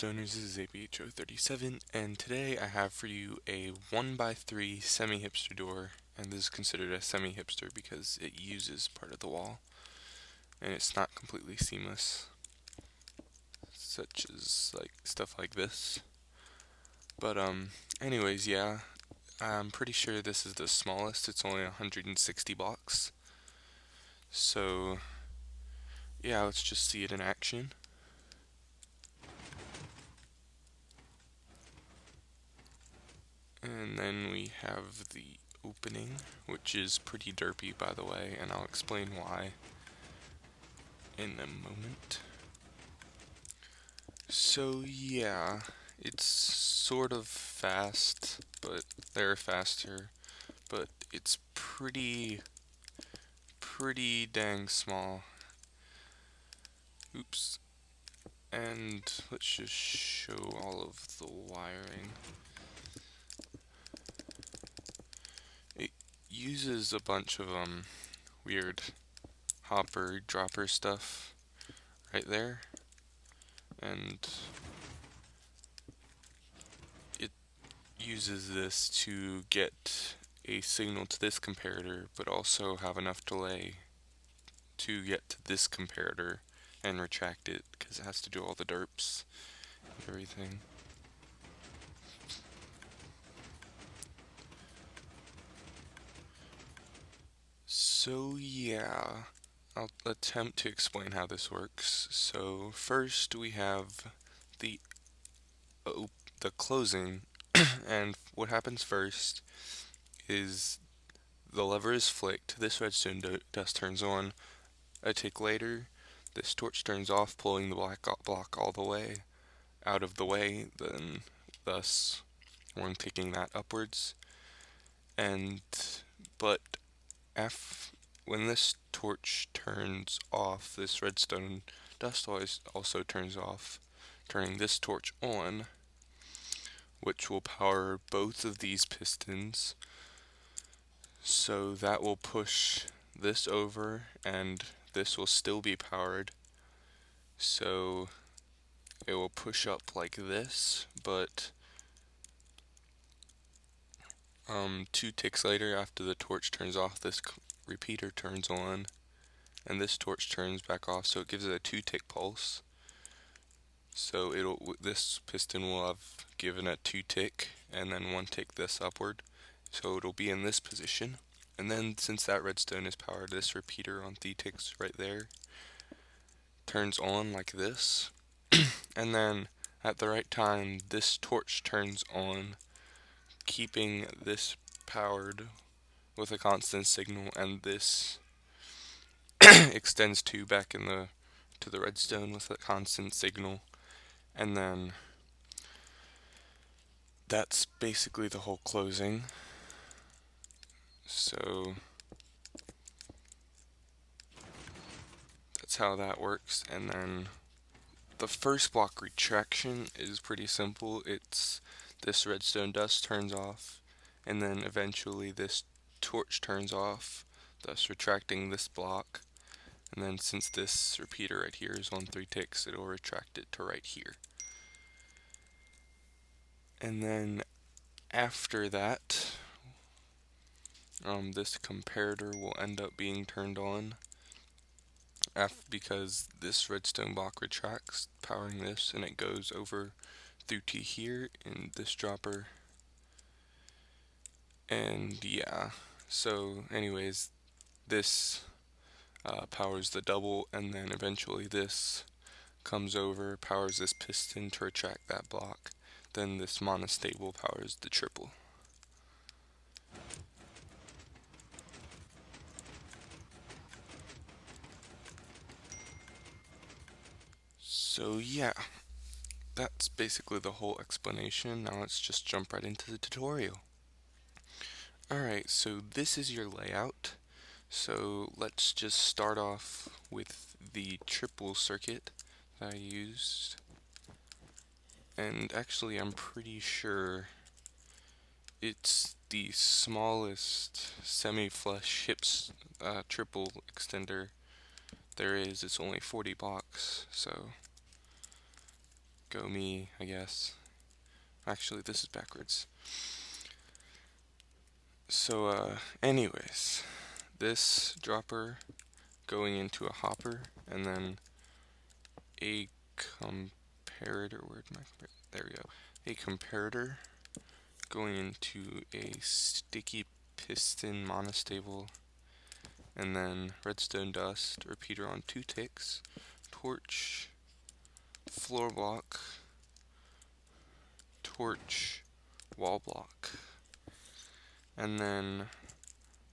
Redstoners, this is ABHO37, and today I have for you a 1x3 semi-hipster door, and this is considered a semi-hipster because it uses part of the wall, and it's not completely seamless, such as like stuff like this. But anyways, yeah, I'm pretty sure this is the smallest. It's only 160 blocks. So yeah, let's just see it in action. And then we have the opening, which is pretty derpy, by the way, and I'll explain why in a moment. So yeah, it's sort of fast, but they're faster, but it's pretty dang small. Oops. And let's just show all of the wiring. It uses a bunch of weird hopper dropper stuff right there, and it uses this to get a signal to this comparator, but also have enough delay to get to this comparator and retract it, because it has to do all the derps and everything. So yeah, I'll attempt to explain how this works. So first we have the the closing, and what happens first is the lever is flicked, this redstone dust turns on. A tick later, this torch turns off, pulling the black block all the way out of the way, then thus one ticking that upwards. And but when this torch turns off, this redstone dust also turns off, turning this torch on, which will power both of these pistons. So that will push this over, and this will still be powered. So it will push up like this, but 2 ticks later, after the torch turns off, this repeater turns on, and this torch turns back off, so it gives it a 2-tick pulse. So this piston will have given a 2-tick, and then 1 tick this upward. So it'll be in this position. And then since that redstone is powered, this repeater on 3 ticks right there turns on like this. And then at the right time, this torch turns on, keeping this powered with a constant signal, and this extends back to the redstone with a constant signal. And then that's basically the whole closing. So that's how that works. And then the first block, retraction, is pretty simple. It's this redstone dust turns off, and then eventually this torch turns off, thus retracting this block. And then since this repeater right here is on 3 ticks, it'll retract it to right here. And then after that, this comparator will end up being turned on because this redstone block retracts, powering this, and it goes over through to here in this dropper. And yeah, so anyways, this powers the double, and then eventually this comes over, powers this piston to retract that block. Then this monostable powers the triple. So yeah, that's basically the whole explanation. Now let's just jump right into the tutorial. Alright, so this is your layout. So let's just start off with the triple circuit that I used. And actually, I'm pretty sure it's the smallest semi-flush hips triple extender there is. It's only 40 blocks, so Go me, I guess. Actually, this is backwards. So, anyways, this dropper going into a hopper, and then a comparator. Where'd my comparator? There we go. A comparator going into a sticky piston monostable, and then redstone dust, repeater on 2 ticks, torch, floor block, torch, wall block, and then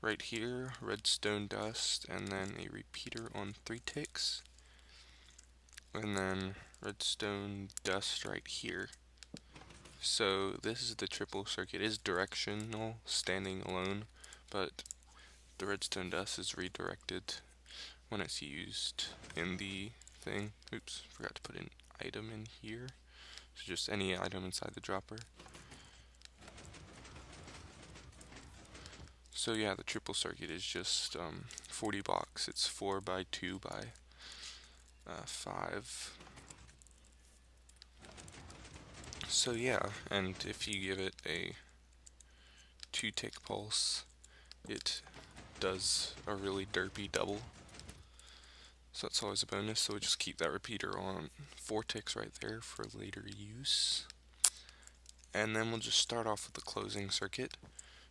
right here, redstone dust, and then a repeater on 3 ticks, and then redstone dust right here. So this is the triple circuit. It is directional, standing alone, but the redstone dust is redirected when it's used in the thing. Oops, forgot to put an item in here. So just any item inside the dropper. So yeah, the triple circuit is just 40 blocks. It's 4 by 2 by 5. So yeah, and if you give it a 2-tick pulse, it does a really derpy double. So that's always a bonus, so we'll just keep that repeater on 4 ticks right there for later use. And then we'll just start off with the closing circuit.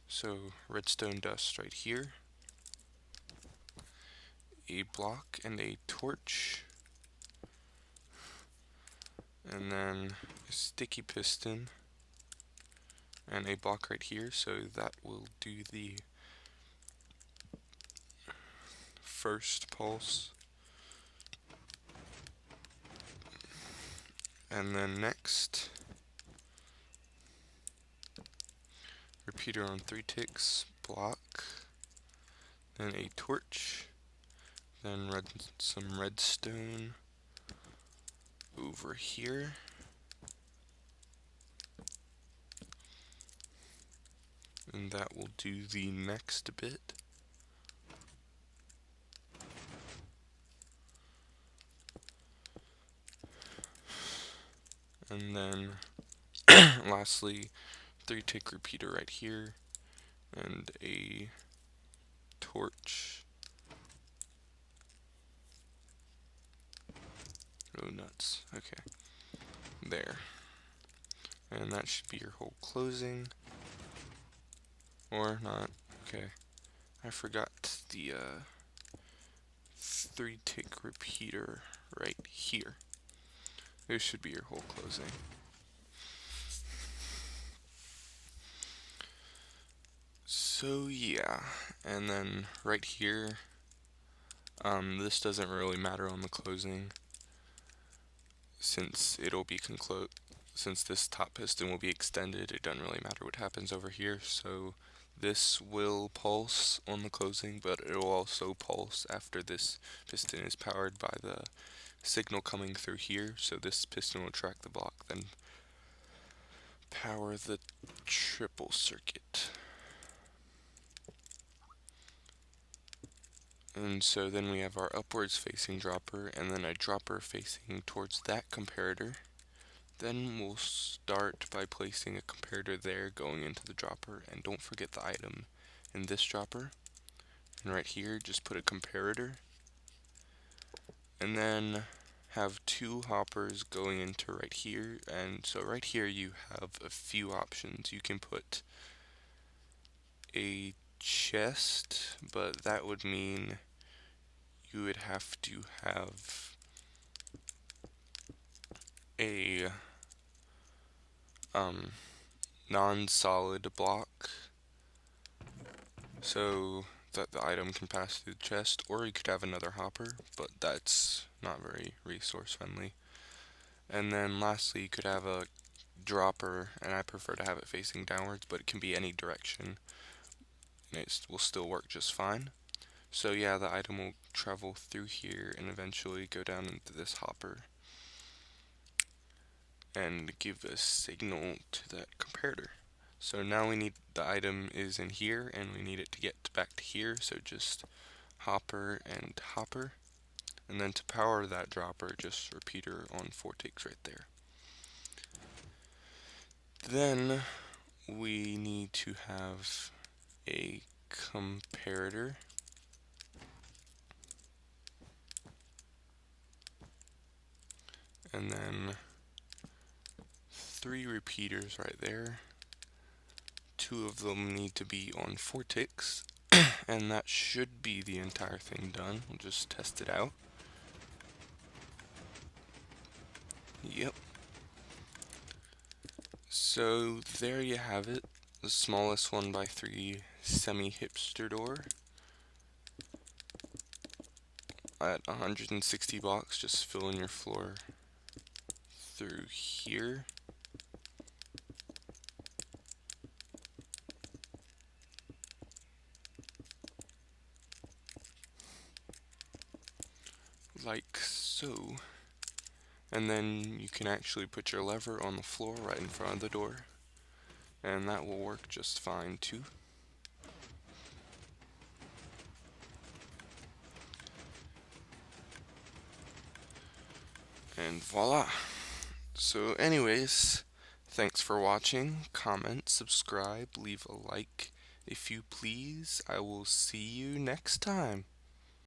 So redstone dust right here, a block and a torch, and then a sticky piston and a block right here, so that will do the first pulse. And then next, repeater on 3 ticks, block, then a torch, then some redstone over here, and that will do the next bit. And then lastly, 3-tick repeater right here, and a torch. Oh nuts. Okay. There. And that should be your whole closing. Or not. Okay. I forgot the 3-tick repeater right here. This should be your whole closing. So yeah, and then right here, this doesn't really matter on the closing, since it'll be since this top piston will be extended. It doesn't really matter what happens over here. So this will pulse on the closing, but it will also pulse after this piston is powered by the signal coming through here. So this piston will track the block, then power the triple circuit. And so then we have our upwards facing dropper, and then a dropper facing towards that comparator. Then we'll start by placing a comparator there going into the dropper, and don't forget the item in this dropper. And right here, just put a comparator. And then have 2 hoppers going into right here, and so right here you have a few options. You can put a chest, but that would mean you would have to have a non-solid block so that the item can pass through the chest, or you could have another hopper, but that's not very resource friendly. And then lastly, you could have a dropper, and I prefer to have it facing downwards, but it can be any direction and it will still work just fine. So yeah, the item will travel through here and eventually go down into this hopper and give a signal to that comparator. So now we need, the item is in here and we need it to get back to here, so just hopper and hopper. And then to power that dropper, just repeater on 4 ticks right there. Then we need to have a comparator, and then 3 repeaters right there. 2 of them need to be on 4 ticks, and that should be the entire thing done. We'll just test it out. Yep. So there you have it, the smallest 1x3 Semi-Hipster door at 160 blocks. Just fill in your floor through here. Like so. And then you can actually put your lever on the floor right in front of the door, and that will work just fine too. And voila! So anyways, thanks for watching. Comment, subscribe, leave a like if you please. I will see you next time.